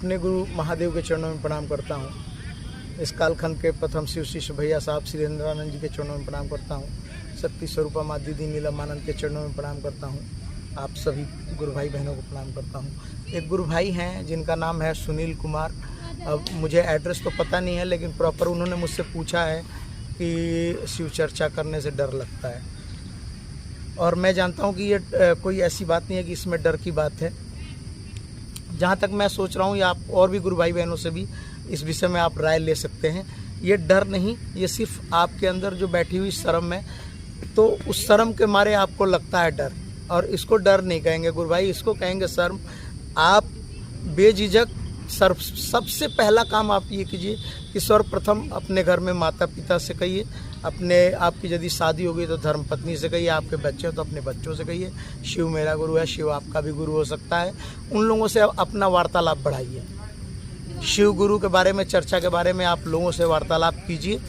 अपने गुरु महादेव के चरणों में प्रणाम करता हूँ। इस कालखंड के प्रथम शिव शिष्य भैया साहब श्री इंद्रानंद जी के चरणों में प्रणाम करता हूँ। शक्ति स्वरूपा माँ दीदी नीलमानंद के चरणों में प्रणाम करता हूँ। आप सभी गुरु भाई बहनों को प्रणाम करता हूँ। एक गुरु भाई हैं जिनका नाम है सुनील कुमार। अब मुझे एड्रेस तो पता नहीं है, लेकिन प्रॉपर उन्होंने मुझसे पूछा है कि शिव चर्चा करने से डर लगता है, और मैं जानता हूँ कि ये कोई ऐसी बात नहीं है कि इसमें डर की बात है। जहाँ तक मैं सोच रहा हूँ, या आप और भी गुरु भाई बहनों से भी इस विषय में आप राय ले सकते हैं। ये डर नहीं, ये सिर्फ आपके अंदर जो बैठी हुई शर्म है, तो उस शर्म के मारे आपको लगता है डर, और इसको डर नहीं कहेंगे गुरु भाई, इसको कहेंगे शर्म। आप बेझिझक सबसे पहला काम आप ये कीजिए कि सर्वप्रथम अपने घर में माता पिता से कहिए, आपकी यदि शादी होगी तो धर्मपत्नी से कहिए, आपके बच्चे हो तो अपने बच्चों से कहिए, शिव मेरा गुरु है, शिव आपका भी गुरु हो सकता है। उन लोगों से अपना वार्तालाप बढ़ाइए। शिव गुरु के बारे में, चर्चा के बारे में आप लोगों से वार्तालाप कीजिए।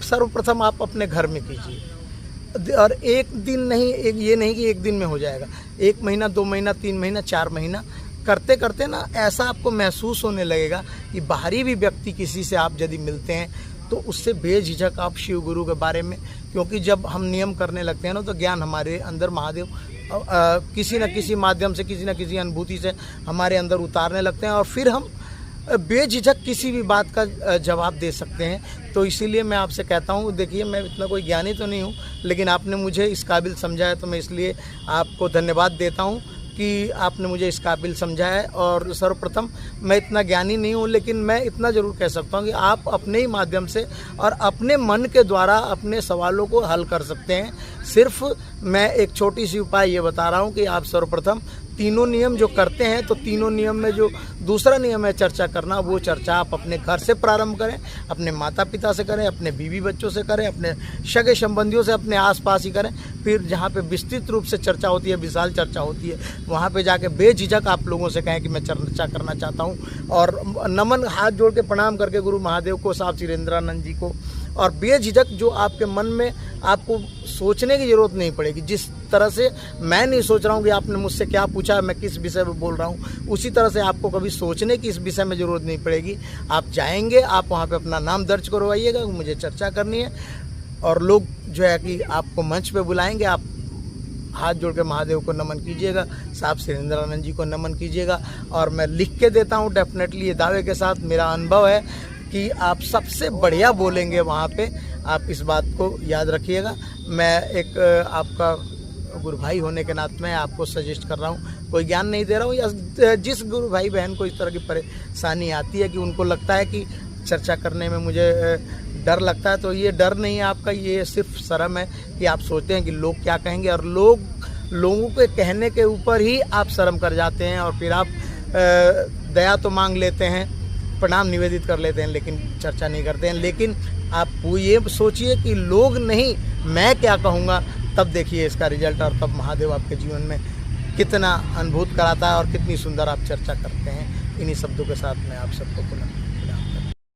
सर्वप्रथम आप अपने घर में कीजिए, और एक दिन नहीं, ये नहीं कि एक दिन में हो जाएगा, 1 महीना 2 महीना 3 महीना 4 महीना करते करते ना ऐसा आपको महसूस होने लगेगा कि बाहरी भी व्यक्ति किसी से आप यदि मिलते हैं तो उससे बेझिझक आप शिव गुरु के बारे में, क्योंकि जब हम नियम करने लगते हैं ना, तो ज्ञान हमारे अंदर महादेव किसी न किसी माध्यम से, किसी न किसी अनुभूति से हमारे अंदर उतारने लगते हैं, और फिर हम बेझिझक किसी भी बात का जवाब दे सकते हैं। तो इसीलिए मैं आपसे कहता हूँ, देखिए मैं इतना कोई ज्ञानी तो नहीं हूँ, लेकिन आपने मुझे इस काबिल समझा है, तो मैं इसलिए आपको धन्यवाद देता हूँ कि आपने मुझे इस काबिल समझा है। और सर्वप्रथम मैं इतना ज्ञानी नहीं हूँ, लेकिन मैं इतना ज़रूर कह सकता हूँ कि आप अपने ही माध्यम से और अपने मन के द्वारा अपने सवालों को हल कर सकते हैं। सिर्फ मैं एक छोटी सी उपाय ये बता रहा हूँ कि आप सर्वप्रथम तीनों नियम जो करते हैं, तो तीनों नियम में जो दूसरा नियम है चर्चा करना, वो चर्चा आप अपने घर से प्रारंभ करें, अपने माता पिता से करें, अपने बीवी बच्चों से करें, अपने सगे संबंधियों से, अपने आसपास ही करें। फिर जहाँ पे विस्तृत रूप से चर्चा होती है, विशाल चर्चा होती है, वहाँ पे जाके बेझिझक आप लोगों से कहें कि मैं चर्चा करना चाहता हूँ, और नमन हाथ जोड़ के प्रणाम करके गुरु महादेव को, साहब श्री इंद्रानंद जी को, और बेझिझक जो आपके मन में आपको सोचने की ज़रूरत नहीं पड़ेगी। जिस तरह से मैं नहीं सोच रहा हूँ कि आपने मुझसे क्या पूछा, मैं किस विषय में बोल रहा हूँ, उसी तरह से आपको कभी सोचने की इस विषय में ज़रूरत नहीं पड़ेगी। आप जाएंगे, आप वहाँ पे अपना नाम दर्ज करवाइएगा, मुझे चर्चा करनी है, और लोग जो है कि आपको मंच पे बुलाएंगे, आप हाथ जोड़ के महादेव को नमन कीजिएगा, साहब श्री इंद्रानंद जी को नमन कीजिएगा। और मैं लिख के देता हूँ डेफिनेटली, ये दावे के साथ, मेरा अनुभव है कि आप सबसे बढ़िया बोलेंगे वहाँ पे। आप इस बात को याद रखिएगा। मैं एक आपका गुरु भाई होने के नाते मैं आपको सजेस्ट कर रहा हूँ, कोई ज्ञान नहीं दे रहा हूँ। या जिस गुरु भाई बहन को इस तरह की परेशानी आती है कि उनको लगता है कि चर्चा करने में मुझे डर लगता है, तो ये डर नहीं है आपका, ये सिर्फ शर्म है कि आप सोचते हैं कि लोग क्या कहेंगे, और लोगों के कहने के ऊपर ही आप शर्म कर जाते हैं, और फिर आप दया तो मांग लेते हैं, प्रणाम निवेदित कर लेते हैं, लेकिन चर्चा नहीं करते हैं। लेकिन आप ये सोचिए कि लोग नहीं, मैं क्या कहूँगा, तब देखिए इसका रिजल्ट, और तब महादेव आपके जीवन में कितना अनुभूत कराता है और कितनी सुंदर आप चर्चा करते हैं। इन्हीं शब्दों के साथ मैं आप सबको पुनः